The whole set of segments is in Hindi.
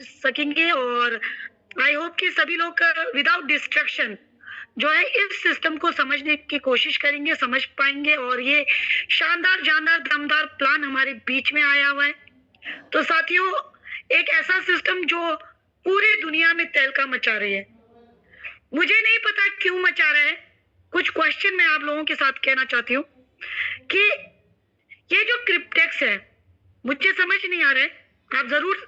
सकेंगे और आई होप कि सभी लोग विदाउट डिस्ट्रक्शन जो है इस सिस्टम को समझने की कोशिश करेंगे, समझ पाएंगे और ये शानदार, जानदार, दमदार प्लान हमारे बीच में आया हुआ है। तो साथियों, एक ऐसा सिस्टम जो पूरी दुनिया में तहलका मचा रही है। मुझे नहीं पता क्यों मचा रहा है। कुछ क्वेश्चन मैं आप लोगों के साथ कहना चाहती हूँ कि ये जो क्रिप्टेक्स है, मुझे समझ नहीं आ रहा है। आप जरूर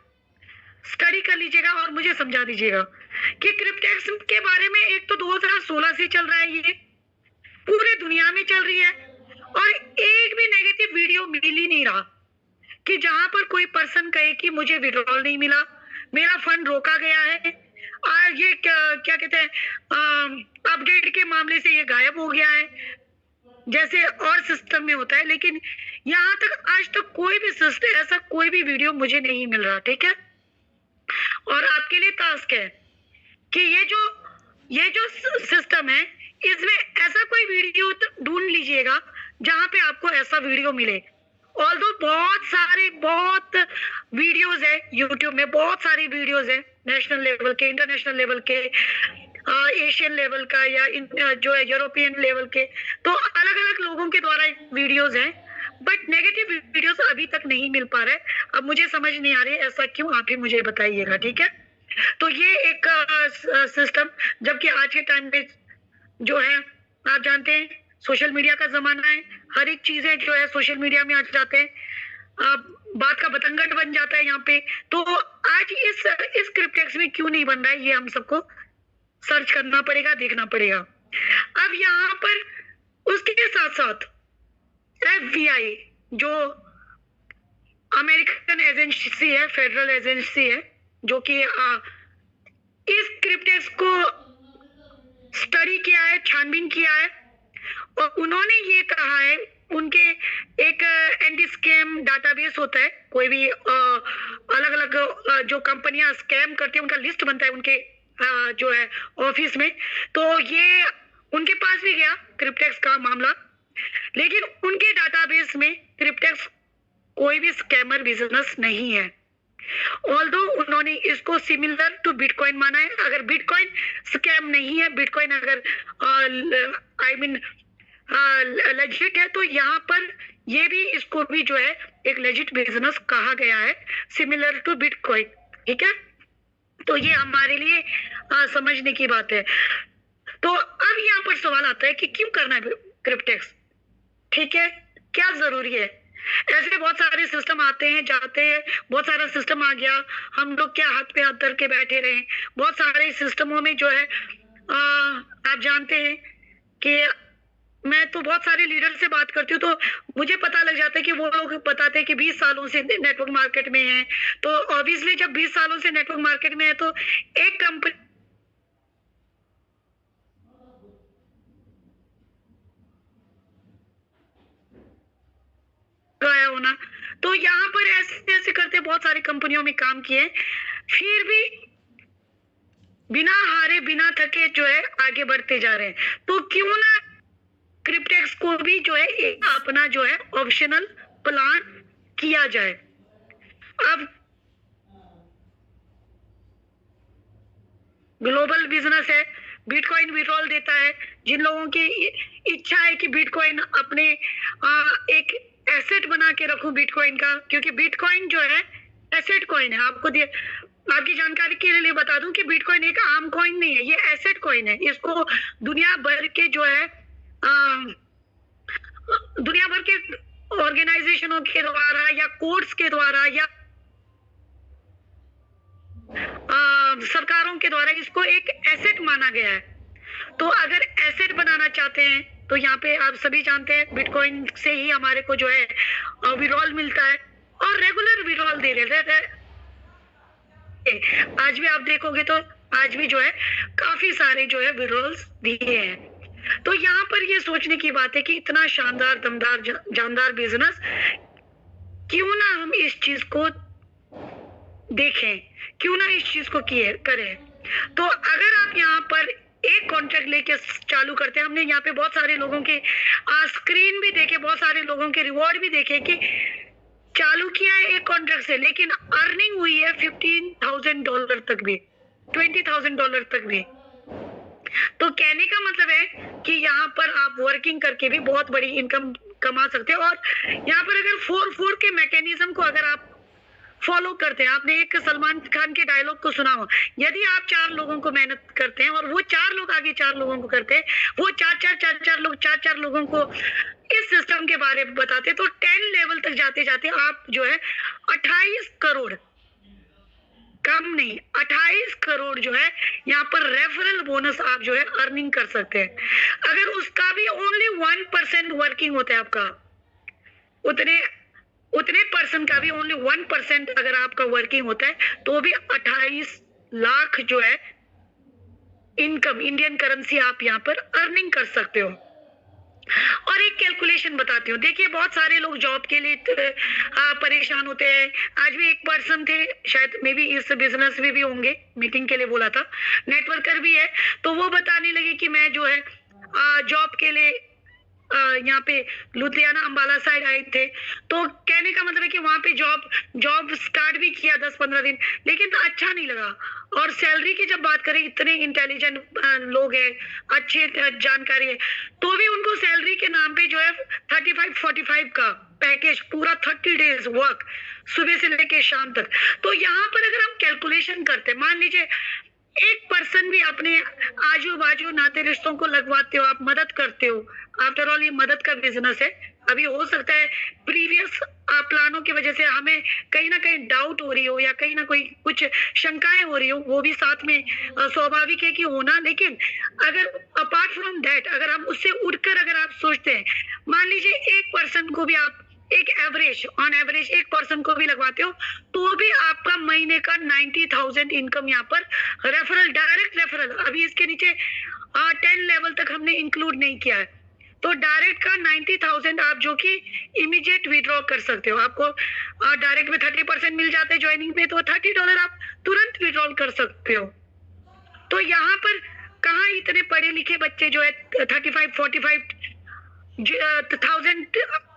स्टडी कर लीजिएगा और मुझे समझा दीजिएगा कि क्रिप्टेक्स के बारे में एक तो 2016 से चल रहा है, ये पूरे दुनिया में चल रही है और एक भी नेगेटिव वीडियो मिल ही नहीं रहा कि जहां पर कोई पर्सन कहे कि मुझे विड्रॉल नहीं मिला, मेरा फंड रोका गया है, ये क्या कहते हैं, अपडेट के मामले से ये गायब हो गया है, जैसे और सिस्टम में होता है। लेकिन यहाँ तक आज तक कोई भी सिस्टम, ऐसा कोई भी वीडियो मुझे नहीं मिल रहा। ठीक है, और आपके लिए टास्क है कि ये जो सिस्टम है, इसमें ऐसा कोई वीडियो ढूंढ लीजिएगा जहां पे आपको ऐसा वीडियो मिले। ऑल्दो बहुत वीडियोस है यूट्यूब में, बहुत सारी वीडियोस है नेशनल लेवल के, इंटरनेशनल लेवल के, एशियन लेवल का या जो है यूरोपियन लेवल के, तो अलग अलग लोगों के द्वारा वीडियोस हैं, बट नेगेटिव वीडियोस अभी तक नहीं मिल पा रहे। अब मुझे समझ नहीं आ रही है ऐसा क्यों, आप ही मुझे बताइएगा। ठीक है, तो ये एक सिस्टम, जबकि आज के टाइम में जो है आप जानते हैं सोशल मीडिया का जमाना है, हर एक चीजें जो है सोशल मीडिया में आ जाते हैं, बात का बतंगड़ बन जाता है यहाँ पे। तो आज इस क्रिप्टेक्स में क्यों नहीं बन रहा है, ये हम सबको सर्च करना पड़ेगा, देखना पड़ेगा। अब यहाँ पर उसके साथ साथ FBI जो अमेरिकन एजेंसी है, फेडरल एजेंसी है, जो कि इस क्रिप्टेक्स को स्टडी किया है, छानबीन किया है, और उन्होंने ये कहा है, उनके एक एंटी स्कैम डाटाबेस होता है, कोई भी अलग अलग जो कंपनियां स्कैम करती है उनका लिस्ट बनता है उनके जो है ऑफिस में। तो ये उनके पास भी गया क्रिप्टेक्स का मामला, लेकिन उनके डाटाबेस में क्रिप्टेक्स कोई भी स्कैमर बिजनेस नहीं है। ऑल्दो उन्होंने इसको सिमिलर टू बिटकॉइन माना है। अगर बिटकॉइन स्कैम नहीं है, बिटकॉइन अगर आई मीन लेजिट है, तो यहाँ पर ये भी, इसको भी जो है एक लेजिट बिजनेस कहा गया है, सिमिलर टू बिटकॉइन। ठीक है, तो ये हमारे लिए समझने की बात है। तो अब यहाँ पर सवाल आता है कि क्यों करना है क्रिप्टेक्स। ठीक है, क्या जरूरी है? ऐसे बहुत सारे सिस्टम आते हैं जाते हैं, बहुत सारा सिस्टम आ गया, हम लोग क्या हाथ पे हाथ धर के बैठे रहे। बहुत सारे सिस्टमों में जो है आप जानते हैं कि मैं तो बहुत सारे लीडर से बात करती हूँ, तो मुझे पता लग जाता है कि वो लोग बताते हैं कि 20 सालों से नेटवर्क मार्केट में है। तो ऑब्वियसली जब 20 सालों से नेटवर्क मार्केट में है, तो एक कंपनी आया होना, तो यहाँ पर ऐसे ऐसे करते बहुत सारी कंपनियों में काम किए, फिर भी बिना हारे बिना थके जो है आगे बढ़ते जा रहे हैं। तो क्यों ना क्रिप्टेक्स को भी जो है एक अपना जो है ऑप्शनल प्लान किया जाए। अब ग्लोबल बिजनेस है, बिटकॉइन विड्रॉल देता है। जिन लोगों की इच्छा है कि बिटकॉइन अपने एक एसेट बना के रखूं बिटकॉइन का, क्योंकि बिटकॉइन जो है एसेट कॉइन है। आपकी जानकारी के लिए बता दूं कि बिटकॉइन एक आम कॉइन नहीं है, ये एसेट कॉइन है। इसको दुनिया भर के जो है दुनिया भर के ऑर्गेनाइजेशनों के द्वारा या कोर्ट्स के द्वारा या सरकारों के द्वारा इसको एक एसेट माना गया है। तो अगर एसेट बनाना चाहते हैं तो यहाँ पे आप सभी जानते हैं बिटकॉइन से ही हमारे को जो है विड्रॉल मिलता है, और रेगुलर विड्रॉल दे रहे हैं। आज भी आप देखोगे तो आज भी जो है काफी सारे जो है विड्रॉल्स दिए हैं। तो यहाँ पर ये सोचने की बात है कि इतना शानदार, दमदार, जानदार बिजनेस, क्यों ना हम इस चीज को देखें, क्यों ना इस चीज को करें। तो अगर आप यहाँ पर एक कॉन्ट्रैक्ट लेके चालू करते हैं, हमने यहाँ पे बहुत सारे लोगों के स्क्रीन भी देखे, बहुत सारे लोगों के रिवॉर्ड भी देखे कि चालू किया है एक कॉन्ट्रैक्ट से, लेकिन अर्निंग हुई है $15,000 तक भी, $20,000 तक भी। तो कहने का मतलब है कि यहाँ पर आप वर्किंग करके भी बहुत बड़ी इनकम कमा सकते हो। और यहाँ पर अगर 4-4 के मैकेनिज्म को अगर आप फॉलो करते हैं, आपने एक सलमान खान के डायलॉग को सुना हो, यदि आप 4 लोगों को मेहनत करते हैं और वो 4 लोग आगे 4 लोगों को करते हैं, वो 4-4 लोगों को इस सिस्टम के बारे में बताते, तो 10 लेवल तक जाते जाते आप जो है 28 करोड़, कम नहीं 28 करोड़ जो है यहाँ पर रेफरल बोनस आप जो है अर्निंग कर सकते हैं। अगर उसका भी ओनली 1% वर्किंग होता है आपका, उतने पर्सन का भी ओनली 1% अगर आपका वर्किंग होता है, तो भी 28 लाख जो है इनकम इंडियन करेंसी आप यहाँ पर अर्निंग कर सकते हो। और एक कैलकुलेशन बताती हूँ, देखिए बहुत सारे लोग जॉब के लिए परेशान होते हैं। आज भी एक पर्सन थे, शायद मे बी इस बिजनेस में भी होंगे, मीटिंग के लिए बोला था, नेटवर्कर भी है, तो वो बताने लगे कि मैं जो है जॉब के लिए यहाँ पे लुधियाना अंबाला साइड आए थे। तो कहने का मतलब है कि वहां पे जॉब स्टार्ट भी किया 10-15 दिन, लेकिन तो अच्छा नहीं लगा। और सैलरी की जब बात करें, इतने इंटेलिजेंट लोग हैं, अच्छे जानकारी है, तो भी उनको सैलरी के नाम पे जो है 35-45 का पैकेज, पूरा 30 डेज वर्क, सुबह से लेके शाम तक। तो यहाँ पर अगर हम कैलकुलेशन करते हैं, मान लीजिए एक पर्सन भी अपने आजू बाजू नाते रिश्तों को लगवाते हो, आप मदद करते हो, आफ्टर ऑल ये मदद का बिजनेस है। अभी हो सकता है प्रीवियस प्लानों की वजह से हमें कहीं ना कहीं डाउट हो रही हो, या कहीं ना कोई कुछ शंकाएं हो रही हो, वो भी साथ में स्वाभाविक है कि होना। लेकिन अगर अपार्ट फ्रॉम दैट, अगर हम उससे उठकर अगर आप सोचते हैं, मान लीजिए एक पर्सन को भी आप एक ऑन एवरेज एक पर्सन को भी लगवाते हो, तो भी आपका महीने का 90,000 इनकम यहाँ पर रेफरल, डायरेक्ट रेफरल। अभी इसके नीचे 10 लेवल तक हमने इंक्लूड नहीं किया है, तो डायरेक्ट का 90,000 आप जो कि इमीडिएट विड्रॉ कर सकते हो। आपको डायरेक्ट में 30% मिल जाते हैं ज्वाइनिंग पे, तो $30 आप तुरंत विड्रॉल कर सकते हो। तो यहाँ पर कहाँ इतने पढ़े लिखे बच्चे जो है 35-45,000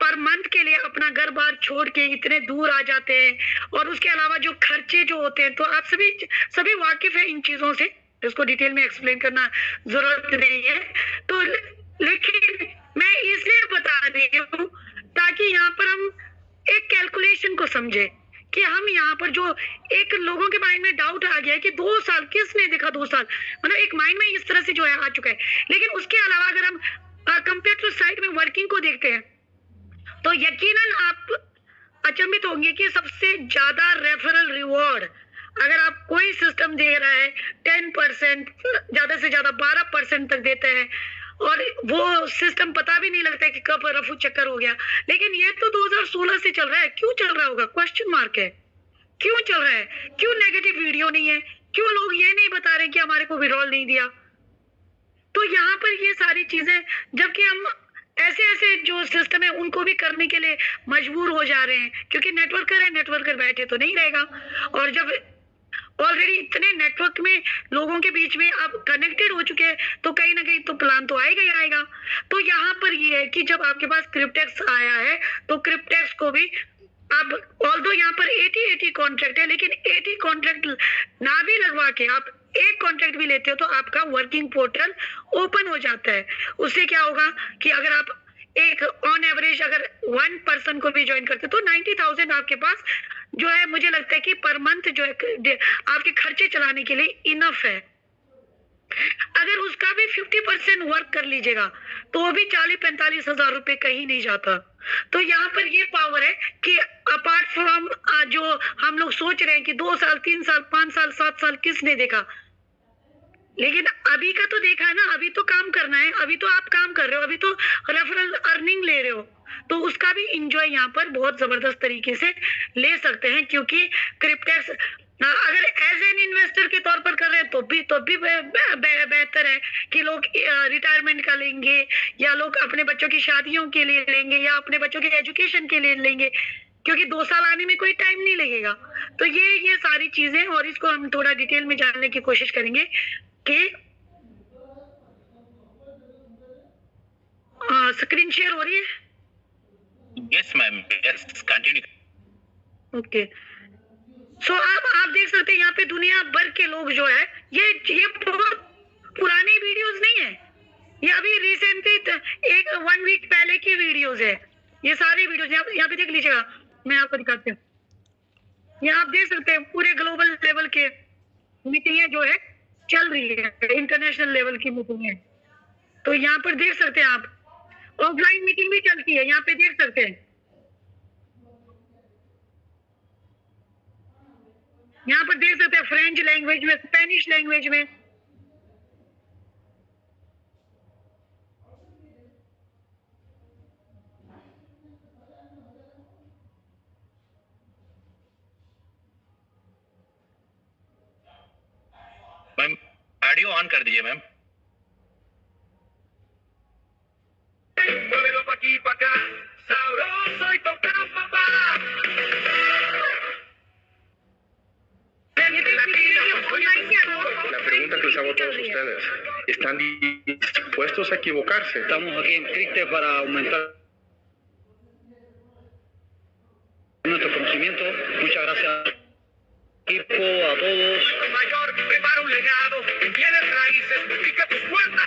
पर मंथ के लिए अपना घर बार छोड़ के इतने दूर आ जाते हैं। और उसके अलावा जो खर्चे जो होते हैं, तो आप सभी वाकिफ है इन चीजों से, इसको डिटेल में एक्सप्लेन करना जरूरत नहीं है। तो लेकिन मैं इसलिए बता रही हूँ ताकि यहाँ पर हम एक कैलकुलेशन को समझे कि हम यहाँ पर जो एक लोगों के माइंड में डाउट आ गया है कि 2 साल किसने देखा, 2 साल मतलब एक माइंड में इस तरह से जो है आ चुका है। लेकिन उसके अलावा अगर हम कंपेयर टू साइड में वर्किंग को देखते हैं, तो यकीनन आप अचंभित होंगे कि सबसे ज्यादा रेफरल रिवॉर्ड अगर आप कोई सिस्टम दे रहा है 10%, ज्यादा से ज्यादा 12% तक देते हैं, और वो सिस्टम पता भी नहीं लगता है कि कब रफू चक्कर हो गया। लेकिन ये तो 2016 से चल रहा है, क्यों चल रहा होगा, क्वेश्चन मार्क है, क्यों चल रहा है, क्यों नेगेटिव वीडियो नहीं है, क्यों लोग ये नहीं बता रहे कि हमारे को विड्रॉल नहीं दिया। तो यहाँ पर ये सारी चीजें, जबकि हम ऐसे जो सिस्टम है उनको भी करने के लिए मजबूर हो जा रहे हैं, क्योंकि नेटवर्कर बैठे तो नहीं रहेगा। और जब ऑलरेडी इतने नेटवर्क में लोगों के बीच में आप कनेक्टेड हो चुके हैं, तो कहीं ना कहीं तो प्लान तो आएगा ही आएगा। तो यहाँ पर ये है कि जब आपके पास क्रिप्टेक्स आया है, तो क्रिप्टेक्स को भी अब ऑल्दो यहाँ पर 80 कॉन्ट्रैक्ट है, लेकिन 80 कॉन्ट्रैक्ट ना भी लगवा के आप एक कॉन्ट्रैक्ट भी लेते हो, तो आपका वर्किंग पोर्टल ओपन हो जाता है। उससे क्या होगा कि अगर आप एक ऑन एवरेज अगर 1 पर्सन को भी ज्वाइन करते हो, तो 90,000 आपके पास जो है, मुझे लगता है कि पर मंथ जो है आपके खर्चे चलाने के लिए इनफ है। अगर उसका भी 50% वर्क कर लीजिएगा, तो भी 40-45 हजार रुपए कहीं नहीं जाता। तो यहाँ पर ये पावर है कि अपार्ट फ्रॉम जो हम लोग सोच रहे हैं कि 2 साल 3 साल 5 साल 7 साल किसने देखा, लेकिन अभी का तो देखा है ना, अभी तो काम करना है, अभी तो आप काम कर रहे हो, अभी तो रेफरल अर्निंग ले रहे हो, तो उसका भी इंजॉय यहाँ पर बहुत जबरदस्त तरीके से ले सकते हैं। क्योंकि क्रिप्टेक्स अगर एज एन इन्वेस्टर के तौर पर कर रहे हैं, तो भी बेहतर है कि लोग रिटायरमेंट का लेंगे, या लोग अपने बच्चों की शादियों के लिए लेंगे, या अपने बच्चों के एजुकेशन के लिए लेंगे, क्योंकि 2 साल आने में कोई टाइम नहीं लगेगा। तो ये सारी चीजें, और इसको हम थोड़ा डिटेल में जानने की कोशिश करेंगे कि स्क्रीन शेयर हो रही है। Yes ma'am, yes continue. Okay. So आप देख सकते हैं यहाँ पे दुनिया भर के लोग जो है, ये बहुत पुरानी वीडियोस नहीं है, ये अभी रिसेंटली एक 1 वीक पहले की वीडियोस है। ये सारे वीडियोस यहाँ पे देख लीजिएगा, मैं आपको दिखाती हूँ। यहाँ आप देख सकते हैं पूरे ग्लोबल लेवल के मीटिंगें जो है चल रही है, इंटरनेशनल लेवल की मीटिंग है। तो यहाँ पर देख सकते हैं आप, ऑफलाइन मीटिंग भी चलती है, यहाँ पे देख सकते हैं। यहाँ पर देख सकते हैं फ्रेंच लैंग्वेज में, स्पेनिश लैंग्वेज में। मैम ऑडियो ऑन कर दीजिए ma'am. La pregunta que les hago a todos ustedes, ¿están dispuestos a equivocarse? Estamos aquí en CRIPTE para aumentar nuestro conocimiento. Muchas gracias, equipo, a todos.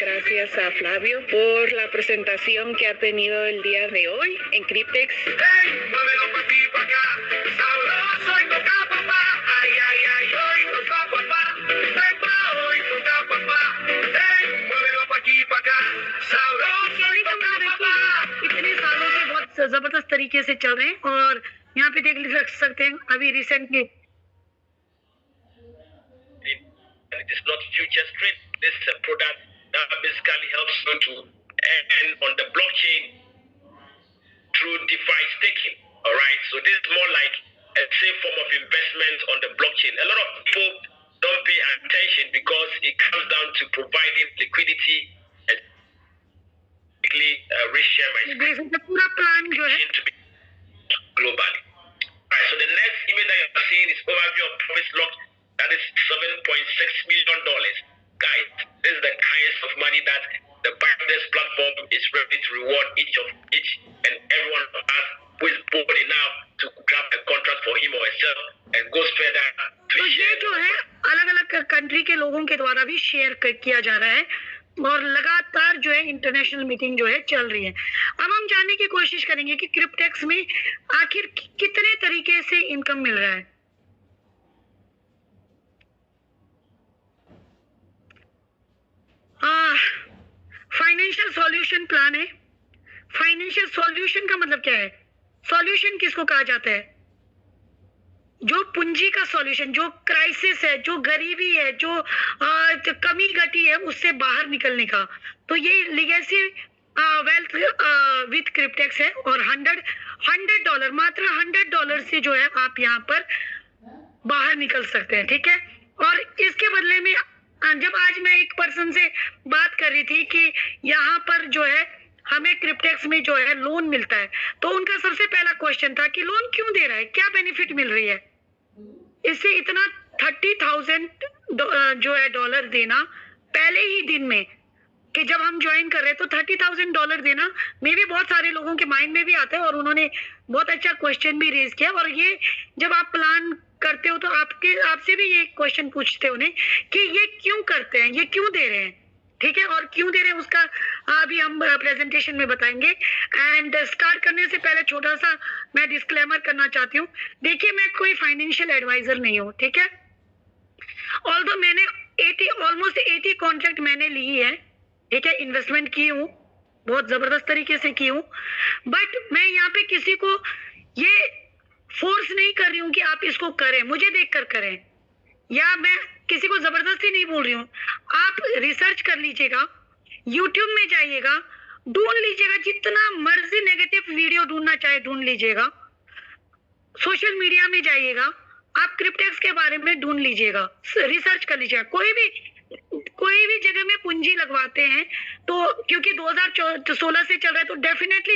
Gracias a Flavio por la presentación que ha tenido el día de hoy en Cryptex. इतने सालों से बहुत जबरदस्त तरीके से चल रहे हैं, और यहाँ पे देख सकते हैं अभी recently. It is not futures trade. This is a product that basically helps you to earn on the blockchain through DeFi staking. All right. So this is more like a safe form of investment on the blockchain. A lot of people don't pay attention because it comes down to providing liquidity and basically reshare my पूरा प्लान जो है to be globally. All right. So the next image that you're seeing is overview of profits locked. That is $7.6 million. Guys, this is the highest of money that the Binance platform is ready to reward each and every one of us who is bold enough to grab a contract for him or herself and goes further to तो ये share. जो है अलग अलग कंट्री के लोगों के द्वारा भी शेयर किया जा रहा है, और लगातार जो है इंटरनेशनल मीटिंग जो है चल रही है। अब हम जानने की कोशिश करेंगे कि क्रिप्टेक्स में आखिर कितने तरीके से इनकम मिल रहा है। फाइनेंशियल सॉल्यूशन प्लान है। फाइनेंशियल सॉल्यूशन का मतलब क्या है? सॉल्यूशन किसको कहा जाता है? जो पूंजी का सॉल्यूशन, जो क्राइसिस है, जो गरीबी है, जो कमी घटी है, उससे बाहर निकलने का। तो ये लिगेसी वेल्थ विद क्रिप्टेक्स है, और $100 मात्र $100 से जो है आप यहाँ पर बाहर निकल सकते हैं। ठीक है। और इसके बदले में जब आज मैं एक पर्सन से बात कर रही थी कि यहाँ पर जो है हमें क्रिप्टेक्स में जो है लोन मिलता है, तो उनका सबसे पहला क्वेश्चन था कि लोन क्यों दे रहा है, क्या बेनिफिट मिल रही है इससे। इतना 30,000 जो है डॉलर देना पहले ही दिन में, कि जब हम ज्वाइन कर रहे हैं तो $30,000 देना मे भी बहुत सारे लोगों के माइंड में भी आता है, और उन्होंने बहुत अच्छा क्वेश्चन भी रेज किया। और ये जब आप प्लान करते हो तो आपसे भी ये क्वेश्चन पूछते उन्हें कि ये क्यों करते हैं, ये क्यों दे रहे हैं। ठीक है। और क्यों दे रहे हैं उसका अभी हम प्रेजेंटेशन में बताएंगे। एंड स्टार्ट करने से पहले छोटा सा मैं डिस्क्लेमर करना चाहती हूँ। देखिए, मैं कोई फाइनेंशियल एडवाइजर नहीं हूँ। ठीक है। ऑल्दो मैंने ऑलमोस्ट 80 कॉन्ट्रैक्ट मैंने ली है। ठीक है। इन्वेस्टमेंट की हूँ, बहुत जबरदस्त तरीके से की हूँ, बट मैं यहाँ पे किसी को ये फोर्स नहीं कर रही हूँ कि आप इसको करें, मुझे देखकर करें, या मैं किसी को जबरदस्ती नहीं बोल रही हूँ। आप रिसर्च कर लीजिएगा, यूट्यूब में जाइएगा, ढूंढ लीजिएगा, जितना मर्जी नेगेटिव वीडियो ढूंढना चाहे ढूंढ लीजिएगा, सोशल मीडिया में जाइएगा, आप क्रिप्टेक्स के बारे में ढूंढ लीजिएगा, रिसर्च कर लीजिएगा। कोई भी जगह में पूंजी लगवाते हैं तो क्योंकि 2016 से चल रहा है, तो डेफिनेटली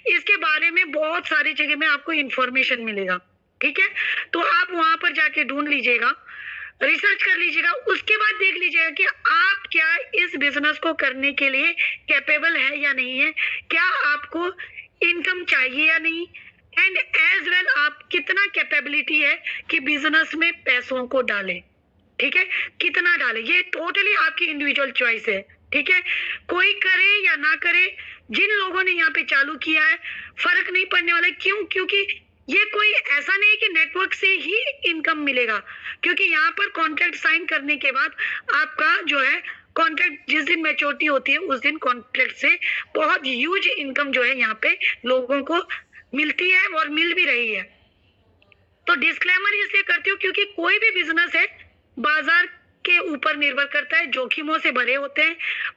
इसके बारे में बहुत सारी जगह में आपको इंफॉर्मेशन मिलेगा। ठीक है। तो आप वहां पर जाके ढूंढ लीजिएगा, रिसर्च कर लीजिएगा, उसके बाद देख लीजिएगा कि आप क्या इस बिजनेस को करने के लिए कैपेबल है या नहीं है, क्या आपको इनकम चाहिए या नहीं, एंड एज वेल आप कितना कैपेबिलिटी है कि बिजनेस में पैसों को डालें, ठीक है, कितना डालें, ये टोटली आपकी इंडिविजुअल चॉइस है, ठीक है। कोई करे या ना करे, जिन लोगों ने यहाँ पे चालू किया है फर्क नहीं पड़ने वाला। क्यों? क्योंकि ये कोई ऐसा नहीं कि नेटवर्क से ही इनकम मिलेगा, क्योंकि यहाँ पर कॉन्ट्रैक्ट साइन करने के बाद आपका जो है कॉन्ट्रैक्ट जिस दिन मैच्योरिटी होती है उस दिन कॉन्ट्रैक्ट से बहुत ह्यूज इनकम जो है यहाँ पे लोगों को मिलती है और मिल भी रही है। तो डिस्क्लेमर इसलिए करती हूँ क्योंकि कोई भी बिजनेस है बाजार के ऊपर निर्भर करता है, जोखिमों से भरे होते हैं।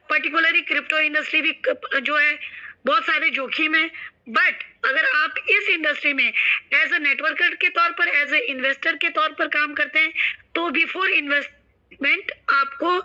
पर्टिकुलरली क्रिप्टो इंडस्ट्री भी जो है बहुत सारे जोखिम है, बट अगर आप इस इंडस्ट्री में एज ए नेटवर्कर के तौर पर, एज ए इन्वेस्टर के तौर पर काम करते हैं तो बिफोर इन्वेस्टमेंट आपको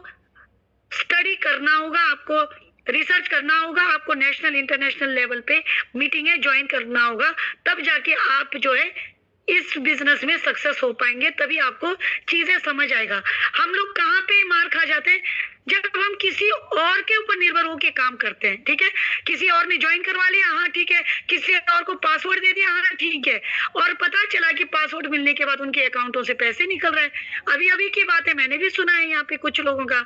स्टडी करना होगा, आपको रिसर्च करना होगा, आपको नेशनल इंटरनेशनल लेवल पे मीटिंगें ज्वाइन करना होगा, तब जाके आप जो है इस बिजनेस में सक्सेस हो पाएंगे, तभी आपको चीजें समझ आएगा। हम लोग कहाँ पे मार खा जाते हैं? जब हम किसी और के ऊपर निर्भर होकर काम करते हैं, ठीक है, किसी और ने ज्वाइन करवा लिया, हाँ ठीक है, किसी और को पासवर्ड दे दिया, हाँ ठीक है, और पता चला कि पासवर्ड मिलने के बाद उनके अकाउंटों से पैसे निकल रहे हैं। अभी अभी की बात है, मैंने भी सुना है यहाँ पे कुछ लोगों का।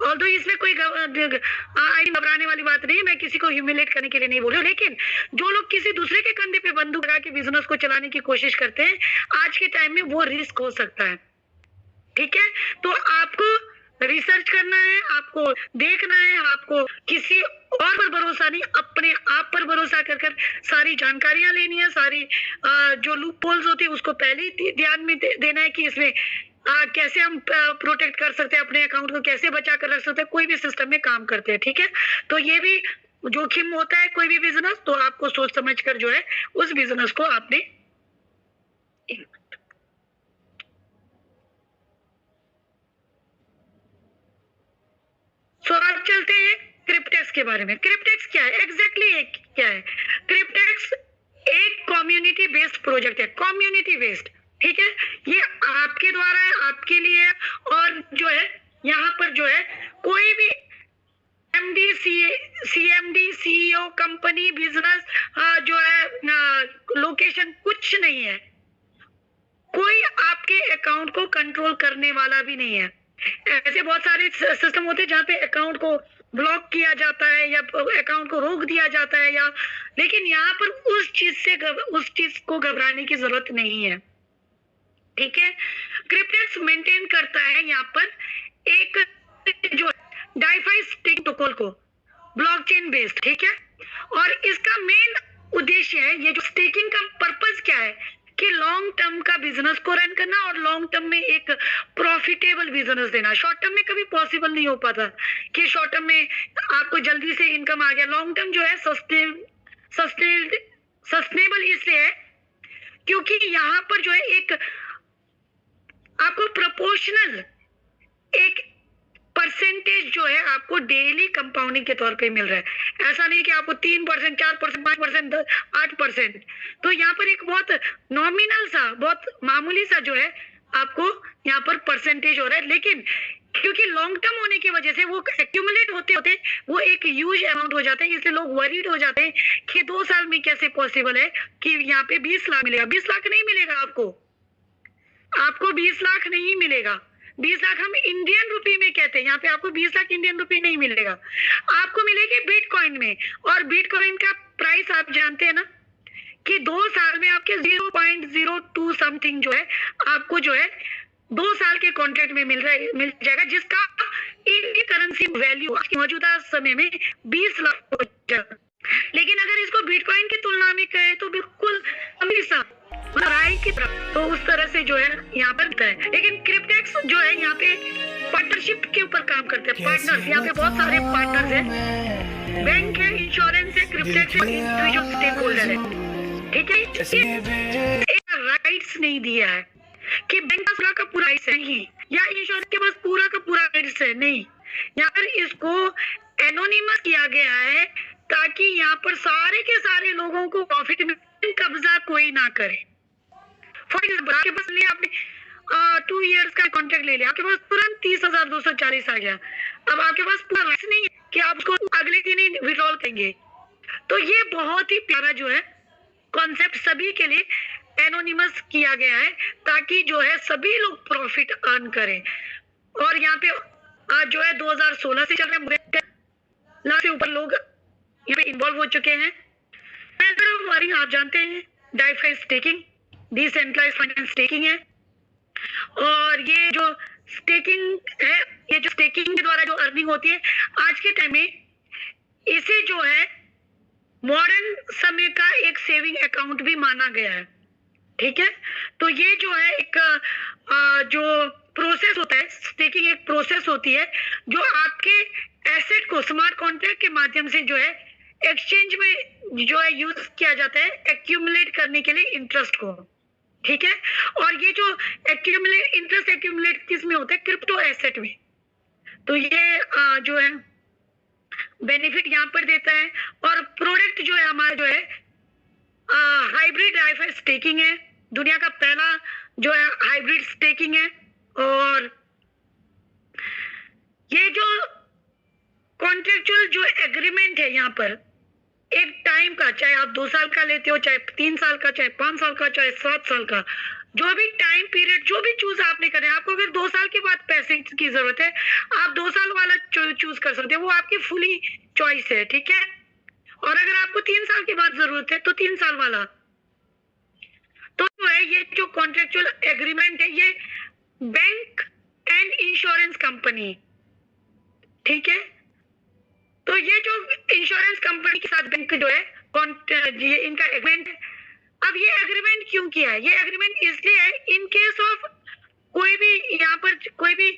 और तो इसमें कोई घबराने वाली बात नहीं है, मैं किसी को ह्यूमिलेट करने के लिए नहीं बोल रही हूँ, लेकिन जो लोग किसी दूसरे के कंधे पे बंदूक लगा के बिजनेस को चलाने की कोशिश करते हैं, आज के टाइम में वो रिस्क हो सकता है, ठीक है। तो आपको रिसर्च करना है, आपको देखना है, आपको किसी और पर भरोसा नहीं, अपने आप पर भरोसा कर कर सारी जानकारियां लेनी है, सारी जो लूप होल्स होती है उसको पहले ही ध्यान में देना है कि इसमें कैसे हम प्रोटेक्ट कर सकते हैं अपने अकाउंट को, कैसे बचा कर रख सकते हैं, कोई भी सिस्टम में काम करते हैं, ठीक है। तो ये भी जोखिम होता है कोई भी बिजनेस, तो आपको सोच समझ कर जो है उस बिजनेस को आपने अब चलते हैं क्रिप्टेक्स के बारे में। क्रिप्टेक्स क्या है एग्जैक्टली क्या है? क्रिप्टेक्स एक कम्युनिटी बेस्ड प्रोजेक्ट है, कम्युनिटी बेस्ड, ठीक है। ये आपके द्वारा है, आपके लिए है, और जो है यहाँ पर जो है कोई भी MD, CMD, CEO, company, business जो है लोकेशन कुछ नहीं है, कोई आपके अकाउंट को कंट्रोल करने वाला भी नहीं है। ऐसे बहुत सारे सिस्टम होते हैं जहाँ पे अकाउंट को ब्लॉक किया जाता है या अकाउंट को रोक दिया जाता है, या लेकिन यहाँ पर उस चीज को घबराने की जरूरत नहीं है, ठीक है। क्रिप्टेक्स मेंटेन करता है यहाँ पर एक जो डाईफाई स्टेकिंग प्रोटोकॉल को, ब्लॉकचेन बेस्ड, ठीक है। और इसका मेन उद्देश्य है, ये जो स्टेकिंग का पर्पस क्या है कि लॉन्ग टर्म का बिजनेस को रन करना और लॉन्ग टर्म में एक प्रॉफिटेबल बिजनेस देना। शॉर्ट टर्म में कभी पॉसिबल नहीं हो पाता कि शॉर्ट टर्म में आपको जल्दी से इनकम आ गया। लॉन्ग टर्म जो है सस्टेनेबल इसलिए है क्योंकि यहाँ पर जो है एक आपको प्रोपोर्शनल एक परसेंटेज जो है आपको डेली कंपाउंडिंग के तौर पे मिल रहा है। ऐसा नहीं कि आपको 3%, 4%, 5%, 8%। तो यहाँ पर एक बहुत नॉमिनल सा, बहुत मामूली सा जो है आपको यहाँ पर परसेंटेज हो रहा है, लेकिन क्योंकि लॉन्ग टर्म होने की वजह से वो एक्यूमुलेट होते होते वो एक ह्यूज अमाउंट हो जाता है, इसलिए लोग वरीड हो जाते हैं कि 2 साल में कैसे पॉसिबल है कि यहाँ पे 20 लाख मिलेगा। 20 लाख नहीं मिलेगा आपको 20 लाख नहीं मिलेगा। 20 लाख हम इंडियन रुपी में कहते हैं, यहाँ पे आपको 20 लाख इंडियन रुपी नहीं मिलेगा, आपको मिलेगी बिटकॉइन में। और बिटकॉइन का प्राइस आप जानते हैं ना कि 2 साल में आपके 0.02 समथिंग जो है आपको जो है 2 साल के कॉन्ट्रैक्ट में मिल जाएगा, जिसका इंडियन करेंसी वैल्यू आज के मौजूदा समय में 20 लाख हो जाएगा। लेकिन अगर इसको बिटकॉइन की तुलना में कहे तो बिल्कुल हमेशा राय की तरफ, तो उस तरह से जो है यहाँ पर होता है। लेकिन क्रिप्टेक्स जो है यहाँ पे पार्टनरशिप के ऊपर काम करते हैं, पार्टनर्स। यहाँ पे बहुत सारे पार्टनर्स हैं, बैंक है, इंश्योरेंस है, क्रिप्टेक्स है, इंडिविजुअल स्टेक होल्डर है, ठीक है। राइट्स नहीं दिया है कि बैंक का पूरा राइट्स है नहीं, या इंश्योरेंस के पास पूरा का पूरा राइट्स है नहीं। यहाँ पर इसको एनोनिमस किया गया है ताकि यहाँ पर सारे के सारे लोगों को प्रॉफिट में कब्जा कोई ना करे। फॉर एग्जाम्पल आपके पास लिया आपने 2 इयर्स का कॉन्ट्रैक्ट ले लिया, आपके पास तुरंत 30,240 आ गया। अब आपके पास पूरा राइट्स नहीं है कि आप उसको अगले दिन ही विड्रॉल करेंगे। तो ये बहुत ही प्यारा जो है कॉन्सेप्ट सभी के लिए एनोनिमस किया गया है ताकि जो है सभी लोग प्रॉफिट अर्न करें। और यहाँ पे आज जो है 2016 से चल रहा है, लाख से ऊपर लोग यहाँ पे इन्वॉल्व हो चुके हैं। हमारी आप जानते हैं डाइफाई स्टेकिंग डिसेंट्रलाइज फाइनेंस स्टेकिंग है, और ये जो स्टेकिंग है, ये जो स्टेकिंग के द्वारा जो अर्निंग होती है आज के टाइम में, इसे जो है मॉडर्न समय का एक सेविंग अकाउंट भी माना गया है। ठीक है, तो ये जो है एक जो प्रोसेस होता है, स्टेकिंग एक प्रोसेस होती है जो आपके एसेट को स्मार्ट कॉन्ट्रैक्ट के माध्यम से जो है एक्सचेंज में जो है यूज किया जाता है एक्यूमुलेट करने के लिए इंटरेस्ट को। ठीक है, और ये जो इंटरेस्ट एक्यूमुलेट किस में होता है? क्रिप्टो एसेट में। तो ये जो है बेनिफिट यहाँ पर देता है। और प्रोडक्ट जो है हमारा जो है हाइब्रिड डाइफाई स्टेकिंग है, दुनिया का पहला जो है हाइब्रिड स्टेकिंग है। और ये जो कॉन्ट्रेक्चुअल जो एग्रीमेंट है यहाँ पर एक टाइम का, चाहे आप 2 साल का लेते हो, चाहे 3 साल का, चाहे 5 साल का, चाहे 7 साल का, जो भी टाइम पीरियड जो भी चूज आपने करें, आपको अगर 2 साल के बाद पैसे की जरूरत है आप 2 साल वाला चूज कर सकते हैं, वो आपकी फुली चॉइस है। ठीक है, और अगर आपको 3 साल के बाद जरूरत है तो 3 साल वाला। तो जो है ये जो कॉन्ट्रेक्चुअल एग्रीमेंट है ये बैंक एंड इंश्योरेंस कंपनी, ठीक है, तो ये जो इंश्योरेंस कंपनी के साथ बैंक जो है ये इनका एग्रीमेंट है। अब ये एग्रीमेंट क्यों किया है? ये एग्रीमेंट इसलिए है इन केस ऑफ कोई भी यहाँ पर कोई भी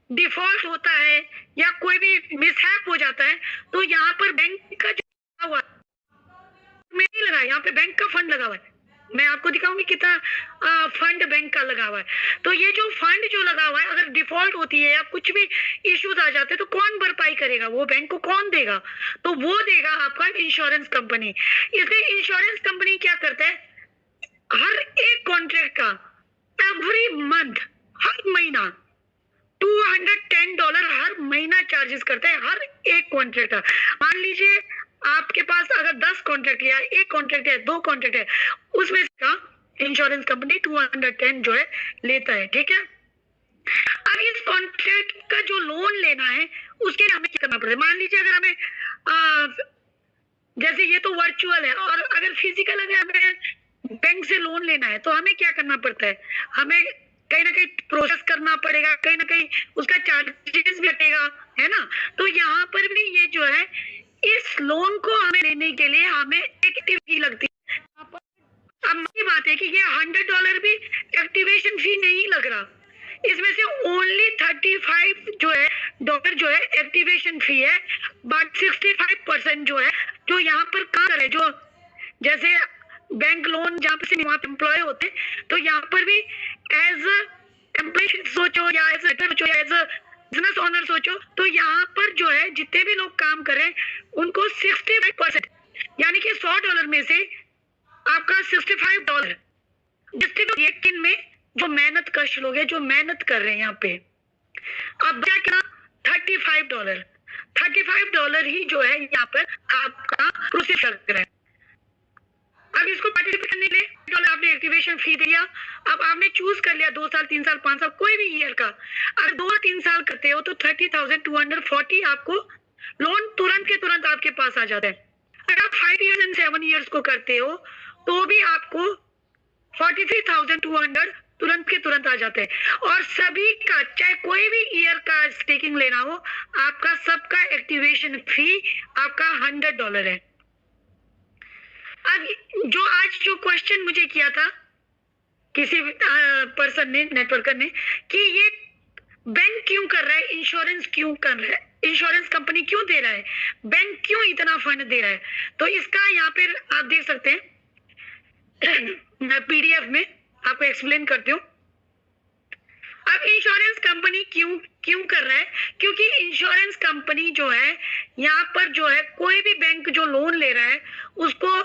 डिफॉल्ट होता है या कोई भी मिसहैप हो जाता है तो यहाँ पर बैंक का जो लगा हुआ में नहीं लगा, यहाँ पे बैंक का फंड लगा हुआ है। मैं आपको दिखाऊंगी कितना फंड बैंक का लगा हुआ है। तो ये जो फंड जो लगा हुआ है अगर डिफॉल्ट होती है या कुछ भी इश्यूज आ जाते हैं तो कौन भरपाई करेगा? वो बैंक को कौन देगा? तो वो देगा आपका इंश्योरेंस कंपनी। इसलिए इंश्योरेंस कंपनी क्या करता है, हर एक कॉन्ट्रैक्ट का एवरी मंथ, हर महीना $210 हर महीना चार्जेस करता है हर एक कॉन्ट्रैक्ट का। मान लीजिए आपके पास अगर 10 कॉन्ट्रैक्ट या 1 कॉन्ट्रैक्ट है, 2 कॉन्ट्रैक्ट है, उसमें का इंश्योरेंस कंपनी 210 जो है लेता है। ठीक है, अब इस कॉन्ट्रैक्ट का जो लोन लेना है उसके लिए हमें क्या करना पड़ता है? मान लीजिए अगर हमें जैसे ये तो वर्चुअल है, और अगर फिजिकल अगर हमें बैंक से लोन लेना है तो हमें क्या करना पड़ता है? हमें कहीं ना कहीं प्रोसेस करना पड़ेगा, कहीं ना कहीं उसका चार्जेस भी हटेगा, है ना। तो यहाँ पर भी ये जो है इस लोन को हमें लेने के लिए हमें एक्टिव फी लगती है। अब ये बात है कि ये $100 भी एक्टिवेशन फी नहीं लग रहा, इसमें से ओनली 35 जो है डॉलर जो है एक्टिवेशन फी है, बट 65% जो है जो यहाँ पर काम करे, जो जैसे बैंक लोन जहाँ पे वहाँ पे एम्प्लॉय होते तो यहाँ पर भी एज एम्प्लॉय सोचो या एज सोचो या एज बिजनेस ओनर सोचो, तो यहाँ पर जो है जितने भी लोग काम करें उनको 65% यानी कि $100 में से आपका $65 डिस्ट्रीब्यूट में जो मेहनत कश लोग हैं, जो मेहनत कर रहे हैं यहाँ पे, अब क्या $35 ही जो है यहाँ पर आपका प्रोसेस कर रहा है। अब इसको पार्टिसिपेट करने के लिए $1 आपने एक्टिवेशन फी दिया, अब आपने चूज कर लिया 2 साल 3 साल 5 साल कोई भी ईयर का, अगर 2-3 साल करते हो तो 30,240 आपको लोन तुरंत के तुरंत आपके पास आ जाता है। अगर आप 5 years and 7 years को करते हो तो भी आपको 43,200 तुरंत के तुरंत आ जाते हैं। और सभी का चाहे कोई भी ईयर का स्टेकिंग लेना हो, आपका सबका एक्टिवेशन फी आपका $100 है। अब जो आज जो क्वेश्चन मुझे किया था किसी पर्सन ने, नेटवर्कर ने, कि ये बैंक क्यों कर रहा है, इंश्योरेंस क्यों कर रहा है, इंश्योरेंस कंपनी क्यों दे रहा है, बैंक क्यों इतना फंड दे रहा है, तो इसका यहाँ पे आप देख सकते हैं मैं PDF में आपको एक्सप्लेन करती हूँ। अब इंश्योरेंस कंपनी क्यों कर रहा है, क्योंकि इंश्योरेंस कंपनी जो है यहाँ पर जो है कोई भी बैंक जो लोन ले रहा है उसको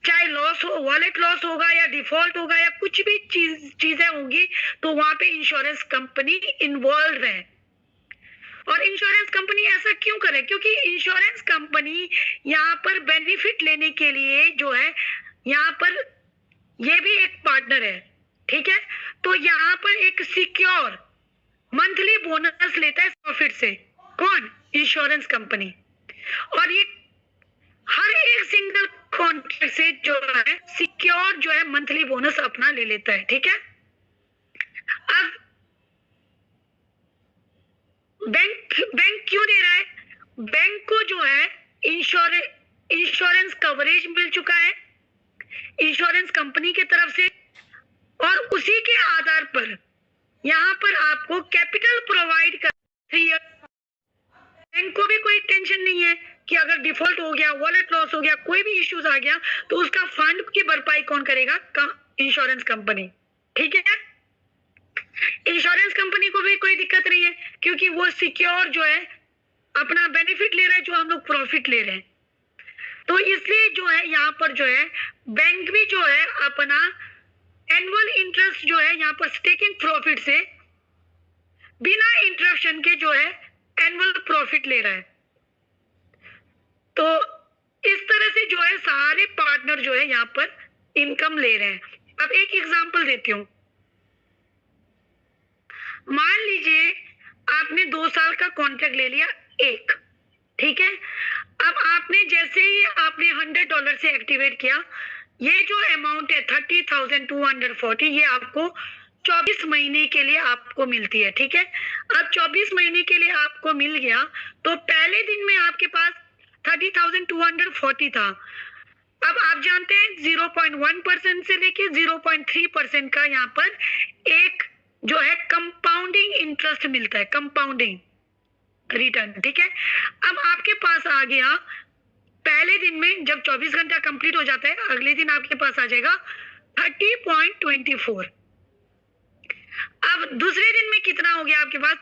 चाहे लॉस हो, वॉलेट लॉस होगा या डिफॉल्ट होगा या कुछ भी चीजें होंगी तो वहां पे इंश्योरेंस कंपनी इन्वॉल्व है। और इंश्योरेंस कंपनी ऐसा क्यों करे? क्योंकि इंश्योरेंस कंपनी यहाँ पर बेनिफिट लेने के लिए जो है, यहाँ पर ये भी एक पार्टनर है, ठीक है। तो यहाँ पर एक सिक्योर मंथली बोनस लेता है प्रॉफिट से। कौन? Insurance company. और ये हर एक सिंगल कॉन्ट्रैक्ट से जो है सिक्योर जो है मंथली बोनस अपना ले लेता है, ठीक है। अब बैंक क्यों दे रहा है? बैंक को जो है इंश्योरेंस कवरेज मिल चुका है इंश्योरेंस कंपनी की तरफ से, और उसी के आधार पर यहाँ पर आपको कैपिटल प्रोवाइड कर। बैंक को भी कोई टेंशन नहीं है कि अगर डिफॉल्ट हो गया, वॉलेट लॉस हो गया, कोई भी इश्यूज आ गया तो उसका फंड की भरपाई कौन करेगा? इंश्योरेंस कंपनी, ठीक है। इंश्योरेंस कंपनी को भी कोई दिक्कत नहीं है क्योंकि वो सिक्योर जो है अपना बेनिफिट ले रहा है, जो हम लोग प्रॉफिट ले रहे हैं। तो इसलिए जो है यहाँ पर जो है बैंक भी जो है अपना एनुअल इंटरेस्ट जो है यहाँ पर स्टेकिंग प्रॉफिट से बिना इंटरप्शन के जो है एनुअल प्रॉफिट ले रहा है। तो इस तरह से जो है सारे पार्टनर जो है यहाँ पर इनकम ले रहे हैं। अब एक एग्जांपल देती हूँ। मान लीजिए आपने 2 साल का कॉन्ट्रैक्ट ले लिया एक, ठीक है। अब आपने जैसे ही आपने $100 से एक्टिवेट किया, ये जो अमाउंट है 30,240 ये आपको 24 महीने के लिए आपको मिलती है, ठीक है। अब 24 महीने के लिए आपको मिल गया तो पहले दिन में आपके पास 30,240 था। अब आप जानते हैं 0.1% से लेके 0.3% का यहाँ पर एक जो है कंपाउंडिंग इंटरेस्ट मिलता है, कंपाउंडिंग रिटर्न, ठीक है। अब आपके पास आ गया पहले दिन में, जब 24 घंटा कंप्लीट हो जाता है अगले दिन आपके पास आ जाएगा 30.24। अब दूसरे दिन में कितना हो गया आपके पास?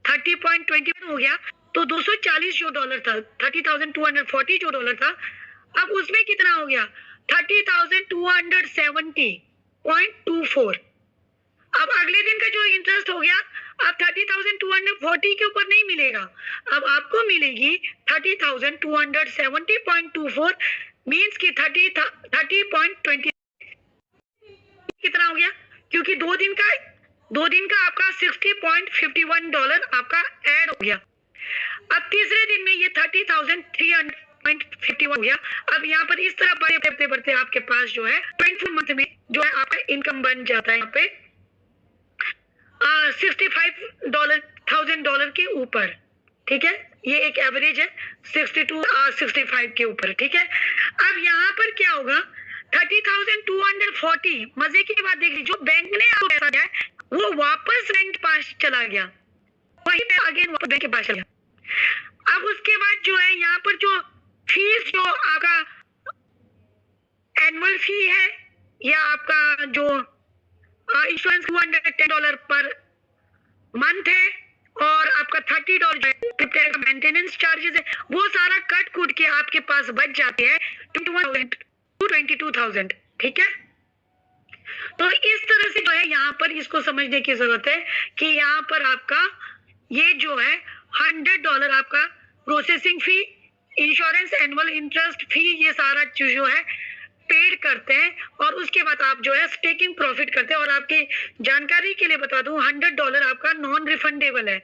30.21 हो गया। तो 240 जो डॉलर था, 30,240 जो डॉलर था, अब उसमें कितना हो गया? 30,270.24। अब अगले दिन का जो इंटरेस्ट हो गया अब 30,240 के ऊपर नहीं मिलेगा, अब आपको मिलेगी 30,270.24 मीन्स की 30.20। कितना हो गया? क्योंकि दो दिन का आपका $60.51 आपका ऐड हो गया। अब तीसरे दिन में ये 30,300.51 हो गया। अब यहाँ पर इस तरह बढ़ते आपके पास जो है 24 मंथ में जो है आपका इनकम बन जाता है यहाँ पे $65,000 के ऊपर, ठीक है। ये एक एवरेज है 65 के ऊपर, ठीक है। अब यहाँ पर क्या होगा? 30,240 मजे की बात देख लीजिए, जो बैंक ने आपको पैसा दिया है वो वापस बैंक के पास चला गया, वही पे अगेन वापस बैंक के पास चला गया। अब उसके बाद जो है यहाँ पर जो फीस जो आपका एनुअल फी है या आपका जो इंश्योरेंस $210 पर मंथ है और आपका $30 मेंटेनेंस चार्जेस है, वो सारा कट कूट के आपके पास बच जाते हैं 22,000, ठीक है। तो इस तरह से जो है यहाँ पर इसको समझने की जरूरत है कि यहाँ पर आपका ये जो है $100 आपका processing fee, insurance annual interest fee, ये सारा चीज जो है पेड करते हैं और उसके बाद आप जो है स्टेकिंग प्रॉफिट करते हैं। और आपकी जानकारी के लिए बता दूं $100 आपका नॉन रिफंडेबल है,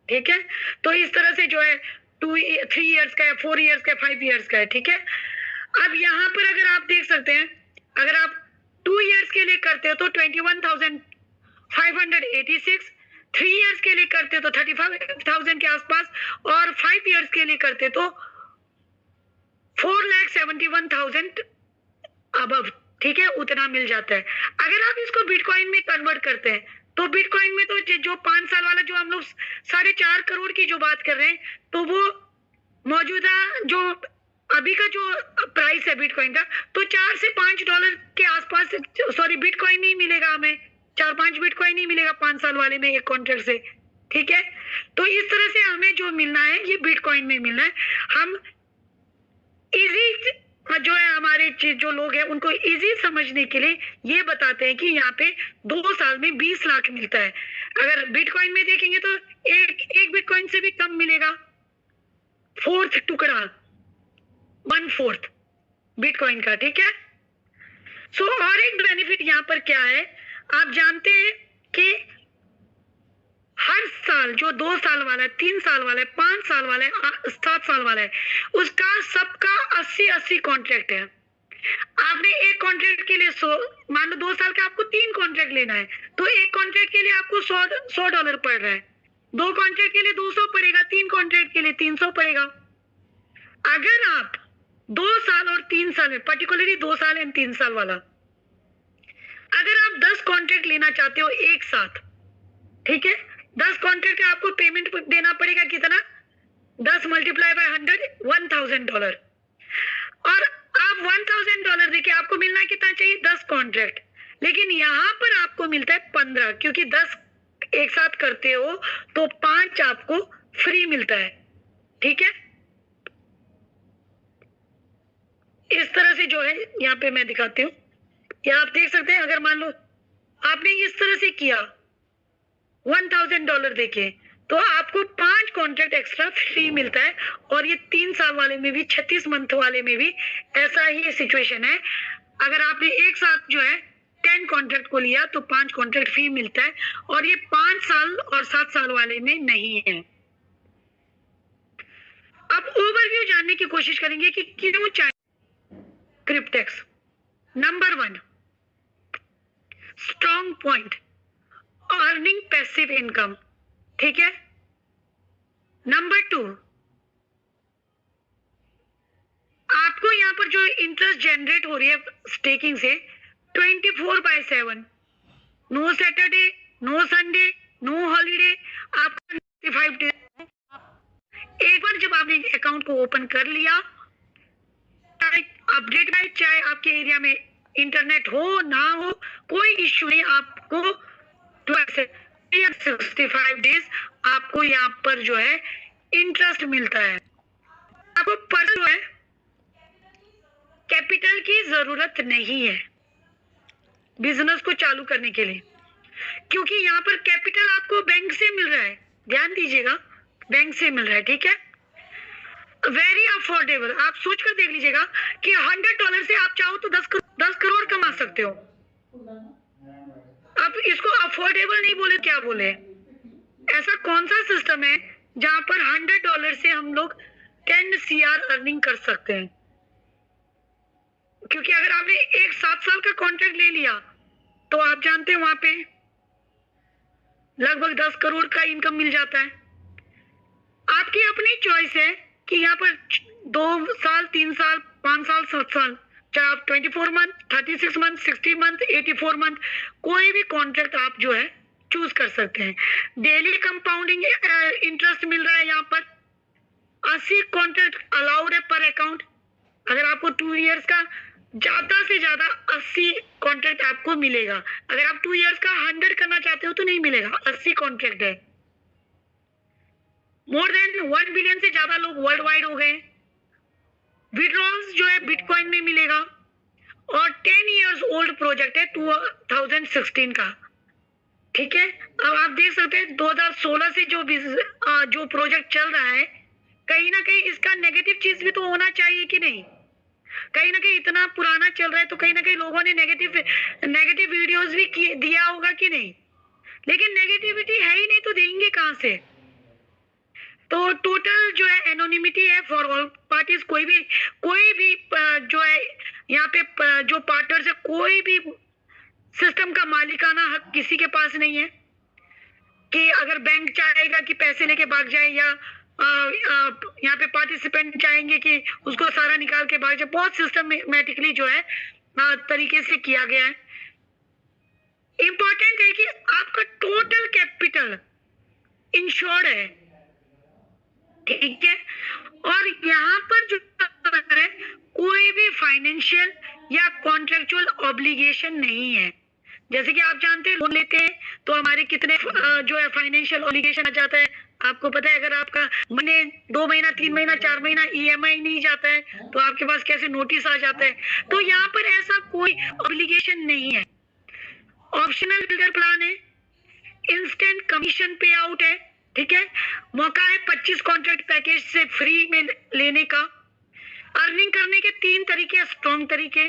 ठीक है। तो इस तरह से जो है 3 इयर्स का है, 4 इयर्स का है, 5 इयर्स का है, ठीक है। अब यहाँ पर अगर आप देख सकते हैं, अगर आप 2 इयर्स के लिए करते हो तो 21,586, 3 इयर्स के लिए करते हो तो 35,000 के आसपास, और 5 इयर्स के लिए करते तो 4,71,000 अबव, ठीक है, उतना मिल जाता है। अगर आप इसको बिटकॉइन में कन्वर्ट करते हैं तो बिटकॉइन में तो जो 5 साल वाला जो हम लोग 4.5 करोड़ की जो बात कर रहे हैं, तो वो मौजूदा जो अभी का जो प्राइस है बिटकॉइन का, तो $4 से $5 के आसपास, सॉरी बिटकॉइन नहीं मिलेगा हमें, 4-5 बिटकॉइन नहीं मिलेगा 5 साल वाले में एक कॉन्ट्रैक्ट से, ठीक है। तो इस तरह से हमें जो मिलना है ये बिटकॉइन में मिलना है। हम इजी जो है हमारे जो लोग हैं उनको इजी समझने के लिए ये बताते हैं कि यहाँ पे 2 साल में 20 लाख मिलता है। अगर बिटकॉइन में देखेंगे तो एक बिटकॉइन से भी कम मिलेगा, फोर्थ टुकड़ा, 1/4 बिटकॉइन का, ठीक है। सो और एक बेनिफिट यहाँ पर क्या है, आप जानते हैं कि हर साल जो 2 साल वाला है, 3 साल वाला है, 5 साल वाला है, 7 साल वाला है, उसका सबका 80-80 कॉन्ट्रैक्ट है। आपने एक कॉन्ट्रैक्ट के लिए मान लो 2 साल का आपको 3 कॉन्ट्रैक्ट लेना है, तो एक कॉन्ट्रैक्ट के लिए आपको $100 पड़ रहा है, 2 कॉन्ट्रैक्ट के लिए 200 पड़ेगा, 3 कॉन्ट्रैक्ट के लिए 300 पड़ेगा। अगर आप 2 साल और 3 साल में, पर्टिकुलरली 2 साल एंड 3 साल वाला, अगर आप 10 कॉन्ट्रैक्ट लेना चाहते हो एक साथ, ठीक है, 10 कॉन्ट्रैक्ट का आपको पेमेंट देना पड़ेगा कितना, 10 × 100 $1,000, और आप $1,000 देके आपको मिलना कितना चाहिए, 10 कॉन्ट्रैक्ट, लेकिन यहाँ पर आपको मिलता है 15, क्योंकि 10 एक साथ करते हो तो 5 आपको फ्री मिलता है, ठीक है। इस तरह से जो है यहाँ पे मैं दिखाती हूँ, या आप देख सकते हैं, अगर मान लो आपने इस तरह से किया $1,000 देके, तो आपको 5 कॉन्ट्रैक्ट एक्स्ट्रा फ्री मिलता है, और ये 3 साल वाले में भी, 36 मंथ वाले में भी ऐसा ही सिचुएशन है। अगर आपने एक साथ जो है 10 कॉन्ट्रैक्ट को लिया तो 5 कॉन्ट्रैक्ट फ्री मिलता है, और ये 5 साल और 7 साल वाले में नहीं है। अब ओवरव्यू जानने की कोशिश करेंगे कि क्यों चाहिए Cryptex. Number 1, strong point, earning passive income, ठीक है। नंबर 2, आपको यहाँ पर जो इंटरेस्ट जनरेट हो रही है स्टेकिंग से 24/7, no Saturday, no Sunday, no holiday, आपका 95 डेज। एक बार जब आपने अकाउंट को ओपन कर लिया, अपडेट में, चाहे आपके एरिया में इंटरनेट हो ना हो, कोई इश्यू नहीं, आपको 65 डेज आपको यहाँ पर जो है इंटरेस्ट मिलता है। आपको पर जो है कैपिटल की जरूरत नहीं है बिजनेस को चालू करने के लिए, क्योंकि यहाँ पर कैपिटल आपको बैंक से मिल रहा है, ध्यान दीजिएगा, बैंक से मिल रहा है, ठीक है। वेरी अफोर्डेबल, आप सोच कर देख लीजिएगा कि $100 से आप चाहो तो 10 करोड़ कमा सकते हो। अब इसको अफोर्डेबल नहीं बोले, क्या बोले, ऐसा कौन सा सिस्टम है जहां पर $100 से हम लोग 10 CR अर्निंग कर सकते हैं? क्योंकि अगर आपने एक 7 साल का कॉन्ट्रैक्ट ले लिया तो आप जानते हैं वहां पे लगभग 10 करोड़ का इनकम मिल जाता है। आपकी अपनी चॉइस है कि यहाँ पर 2 साल, 3 साल, 5 साल, 7 साल, चाहे आप 24 मंथ, 36 मंथ, 60 मंथ, 84 मंथ, कोई भी कॉन्ट्रैक्ट आप जो है चूज कर सकते हैं। डेली कंपाउंडिंग इंटरेस्ट मिल रहा है यहाँ पर, 80 कॉन्ट्रैक्ट अलाउड है पर अकाउंट। अगर आपको 2 इयर्स का ज्यादा से ज्यादा 80 कॉन्ट्रैक्ट आपको मिलेगा। अगर आप 2 इयर्स का 100 करना चाहते हो तो नहीं मिलेगा, 80 कॉन्ट्रैक्ट है। मोर देन 1 बिलियन से ज्यादा लोग वर्ल्ड वाइड हो गए। विड्रॉल्स जो है बिटकॉइन में मिलेगा, और 10 इयर्स ओल्ड प्रोजेक्ट है 2016 का, ठीक है। अब आप देख सकते हैं 2016 से जो प्रोजेक्ट चल रहा है, कहीं ना कहीं इसका नेगेटिव चीज भी तो होना चाहिए कि नहीं। कहीं ना कहीं इतना पुराना चल रहा है तो कहीं ना कहीं लोगों ने नेगेटिव वीडियोस भी दिया होगा कि नहीं, लेकिन नेगेटिविटी है ही नहीं तो देंगे कहां से। तो टोटल जो है एनोनिमिटी है फॉर ऑल पार्टीज। कोई भी जो है यहाँ पे जो पार्टनर्स है, कोई भी सिस्टम का मालिकाना हक किसी के पास नहीं है कि अगर बैंक चाहेगा कि पैसे लेके भाग जाए, या यहाँ पे पार्टिसिपेंट चाहेंगे कि उसको सारा निकाल के भाग जाए। बहुत सिस्टमेटिकली जो है तरीके से किया गया है। इंपॉर्टेंट है कि आपका टोटल कैपिटल इंश्योर्ड है, ठीक है। और यहाँ पर जो है कोई भी फाइनेंशियल या कॉन्ट्रेक्चुअल ऑब्लिगेशन नहीं है। जैसे कि आप जानते हैं लोन लेते हैं तो हमारे कितने जो है फाइनेंशियल ऑब्लिगेशन आ जाता है, आपको पता है। अगर आपका महीने 2 महीना, 3 महीना, 4 महीना EMI नहीं जाता है तो आपके पास कैसे नोटिस आ जाता है। तो यहाँ पर ऐसा कोई ऑब्लिगेशन नहीं है। ऑप्शनल बिल्डर प्लान है, इंस्टेंट कमीशन पे आउट है, ठीक है। मौका है 25 कॉन्ट्रैक्ट पैकेज से फ्री में लेने का। अर्निंग करने के 3 तरीके, स्ट्रॉन्ग तरीके।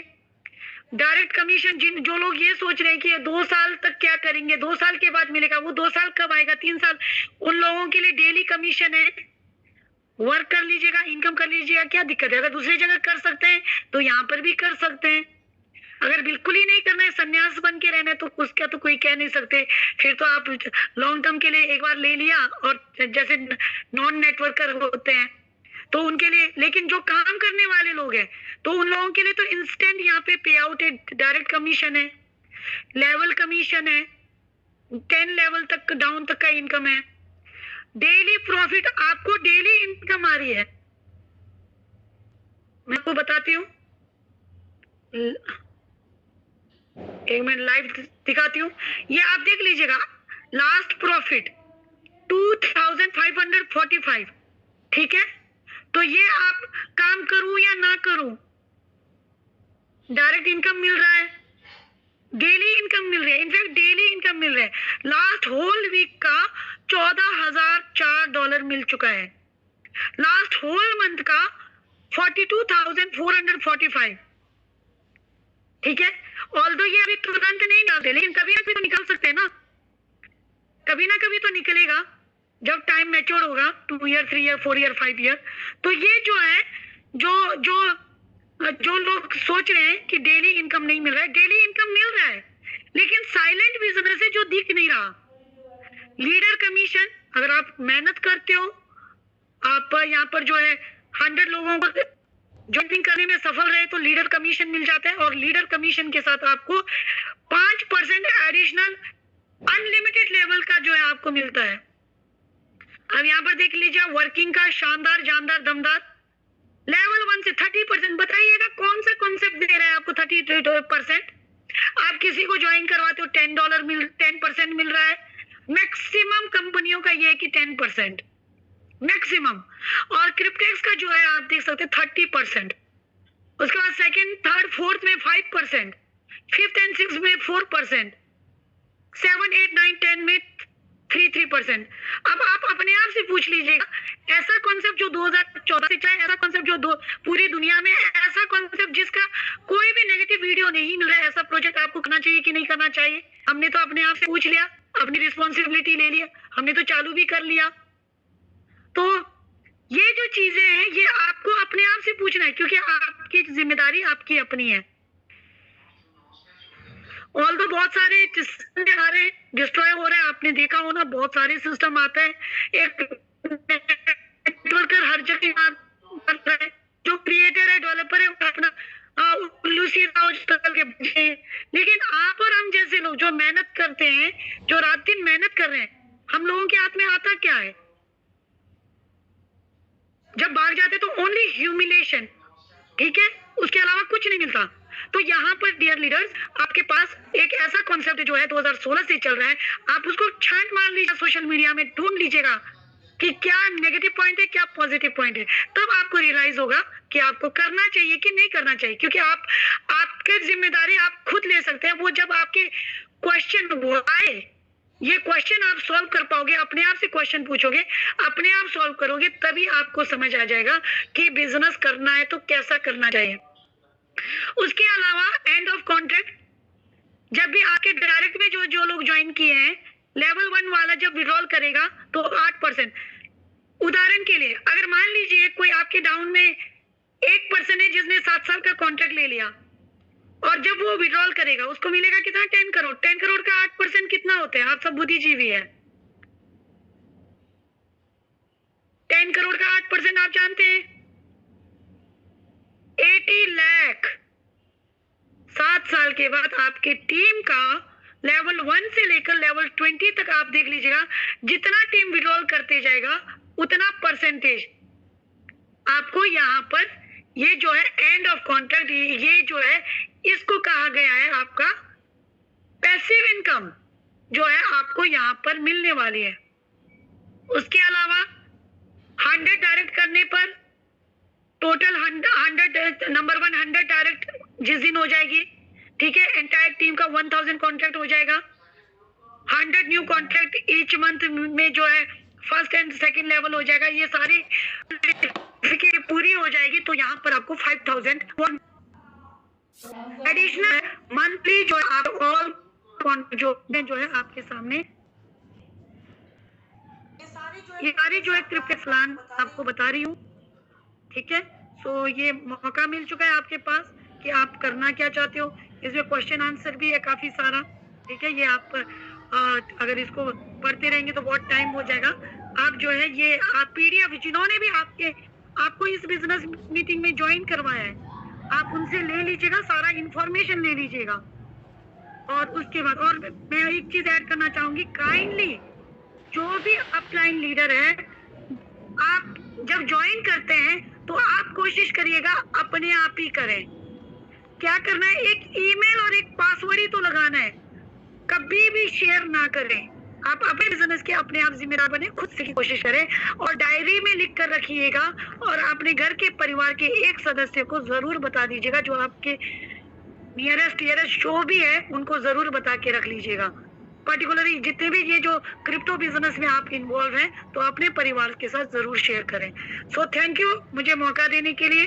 डायरेक्ट कमीशन, जो लोग ये सोच रहे हैं कि 2 साल तक क्या करेंगे, 2 साल के बाद मिलेगा, वो 2 साल कब आएगा, 3 साल, उन लोगों के लिए डेली कमीशन है। वर्क कर लीजिएगा, इनकम कर लीजिएगा, क्या दिक्कत है। अगर दूसरी जगह कर सकते हैं तो यहाँ पर भी कर सकते हैं। अगर बिल्कुल ही नहीं करना है, संन्यास बन के रहना है, तो उसका तो कोई कह नहीं सकते। फिर तो आप लॉन्ग टर्म के लिए एक बार ले लिया, और जैसे नॉन नेटवर्कर होते हैं तो उनके लिए, लेकिन जो काम करने वाले लोग हैं तो उन लोगों के लिए तो इंस्टेंट यहाँ पे पे आउट है, डायरेक्ट कमीशन है, लेवल कमीशन है, 10 लेवल तक डाउन तक का इनकम है, डेली प्रॉफिट, आपको डेली इनकम आ रही है। मैं आपको बताती हूँ, एक मिनट लाइव दिखाती हूँ, ये आप देख लीजिएगा। लास्ट प्रॉफिट 2545, ठीक है। तो ये आप काम करूं या ना करूं, डायरेक्ट इनकम मिल रहा है, डेली इनकम मिल रही है, इनफैक्ट डेली इनकम मिल रहा है। लास्ट होल वीक का $14,004 मिल चुका है। लास्ट होल मंथ का 42,445, ठीक है। ऑल्दो ये अभी तुरंत नहीं डालते, लेकिन कभी ना कभी तो निकल सकते हैं ना, कभी ना कभी तो निकलेगा जब टाइम मैच्योर होगा, 2 ईयर, 3 ईयर, 4 ईयर, 5 ईयर। तो ये जो है, जो लोग सोच रहे हैं कि डेली इनकम नहीं मिल रहा है, डेली इनकम मिल रहा है, लेकिन साइलेंट बिजनेस है जो दिख नहीं रहा। लीडर कमीशन, अगर आप मेहनत करते हो, आप यहाँ पर जो है 100 लोगों को ज्वाइनिंग करने में सफल रहे तो लीडर कमीशन मिल जाता है, और लीडर कमीशन के साथ आपको 5% एडिशनल अनलिमिटेड लेवल का जो है आपको मिलता है। अब यहाँ पर देख लीजिए, वर्किंग का शानदार, जानदार, दमदार, लेवल 1 से 30%। बताइएगा कौन सा कॉन्सेप्ट दे रहा है आपको 30%। आप किसी को ज्वाइन करवाते हो, $10% मिल रहा है। मैक्सिमम कंपनियों का ये है कि 10% मैक्सिमम, और क्रिप्टेक्स का जो है आप देख सकते हैं 30%। उसके बाद सेकंड, थर्ड, फोर्थ में 5%, फिफ्थ एंड सिक्स में 4%, 7, 8, 9, 10 में 3%। अब आप अपने आप से पूछ लीजिएगा, ऐसा कॉन्सेप्ट जो 2014 से चला है, ऐसा कॉन्सेप्ट जो पूरी दुनिया में है, ऐसा कॉन्सेप्ट जिसका कोई भी नेगेटिव वीडियो नहीं मिल रहा है, ऐसा प्रोजेक्ट आपको करना चाहिए कि नहीं करना चाहिए। हमने तो अपने आप से पूछ लिया, अपनी रिस्पॉन्सिबिलिटी ले लिया, हमने तो चालू भी कर लिया। तो ये जो चीजें हैं, ये आपको अपने आप से पूछना है, क्योंकि आपकी जिम्मेदारी आपकी अपनी है। ऑल तो बहुत सारे सिस्टम आ रहे हैं, डिस्ट्रॉय हो रहे हैं, आपने देखा हो ना, बहुत सारे सिस्टम आते हैं, एक नेटवर्कर हर जगह कर रहा है, जो क्रिएटर है, डेवलपर है, अपना उल्लू सीधा उछल के बचे। लेकिन आप और हम जैसे लोग जो मेहनत करते हैं, जो रात दिन मेहनत कर रहे हैं, हम लोगों के हाथ में आता क्या है? जब भाग जाते तो ओनली ह्यूमिलेशन, ठीक है, उसके अलावा कुछ नहीं मिलता। तो यहाँ पर डियर लीडर्स, आपके पास एक ऐसा कॉन्सेप्ट जो है 2016 से चल रहा है, आप उसको छांट मार लीजिए, सोशल मीडिया में ढूंढ लीजिएगा कि क्या नेगेटिव पॉइंट है, क्या पॉजिटिव पॉइंट है। तब आपको रियलाइज होगा कि आपको करना चाहिए कि नहीं करना चाहिए, क्योंकि आपकी जिम्मेदारी आप खुद ले सकते हैं। वो जब आपके क्वेश्चन वो आए, ये क्वेश्चन आप सॉल्व कर पाओगे, अपने आप से क्वेश्चन पूछोगे, अपने आप सॉल्व करोगे, तभी आपको समझ आ जाएगा कि बिजनेस करना है तो कैसा करना चाहिए। उसके अलावा एंड ऑफ कॉन्ट्रैक्ट, जब भी आपके डायरेक्ट में जो लोग ज्वाइन किए हैं, लेवल 1 वाला जब विड्रॉल करेगा तो 8%। उदाहरण के लिए, अगर मान लीजिए कोई आपके डाउन में 1% है जिसने 7 साल का कॉन्ट्रैक्ट ले लिया, और जब वो विड्रॉल करेगा उसको मिलेगा कितना? 10 करोड़। 10 करोड़ का 8% कितना होता है? आप सब बुद्धिजीवी है। 10 करोड़ का 8% आप जानते हैं, 80 लाख। 7 साल के बाद आपकी टीम का लेवल 1 से लेकर लेवल 20 तक आप देख लीजिएगा, जितना टीम विड्रॉल करते जाएगा उतना परसेंटेज आपको यहाँ पर, ये जो है एंड ऑफ कॉन्ट्रैक्ट, ये जो है इसको कहा गया है आपका पैसिव इनकम, जो है आपको यहाँ पर मिलने वाली है। उसके अलावा 100 डायरेक्ट करने पर टोटल 100 नंबर 100 डायरेक्ट जिस दिन हो जाएगी, ठीक है, एंटायर टीम का 1000 कॉन्ट्रैक्ट हो जाएगा। 100 न्यू कॉन्ट्रैक्ट ईच मंथ में जो है फर्स्ट एंड सेकंड लेवल हो जाएगा। ये सारी पूरी हो जाएगी तो यहाँ पर आपको 5000 एडिशनल मंथली जो है आप ऑल जो है आपके सामने ये सारी जो है ट्रिप के प्लान आपको बता रही हूँ। ठीक है, सो ये मौका मिल चुका है आपके पास कि आप करना क्या चाहते हो। इसमें क्वेश्चन आंसर भी है काफी सारा। ठीक है, ये आप अगर इसको पढ़ते रहेंगे तो बहुत टाइम हो जाएगा। आप जो है ये आप पीडीएफ जिन्होंने भी आपको इस बिजनेस मीटिंग में ज्वाइन करवाया है आप उनसे ले लीजिएगा, सारा इंफॉर्मेशन ले लीजिएगा। और उसके बाद और मैं एक चीज ऐड करना चाहूंगी, काइंडली जो भी अपलाइन लीडर है आप जब ज्वाइन करते हैं तो आप कोशिश करिएगा अपने आप ही करें। क्या करना है, एक ईमेल और एक पासवर्ड ही तो लगाना है, कभी भी शेयर ना करें। आप अपने बिजनेस के अपने आप जिम्मेदार बने, खुद से की कोशिश करें और डायरी में लिख कर रखिएगा और अपने घर के परिवार के एक सदस्य को जरूर बता दीजिएगा, जो आपके नियरेस्ट जो भी है उनको जरूर बता के रख लीजिएगा। पर्टिकुलरली जितने भी ये जो क्रिप्टो बिजनेस में आप इन्वॉल्व हैं तो अपने परिवार के साथ जरूर शेयर करें। सो थैंक यू मुझे मौका देने के लिए।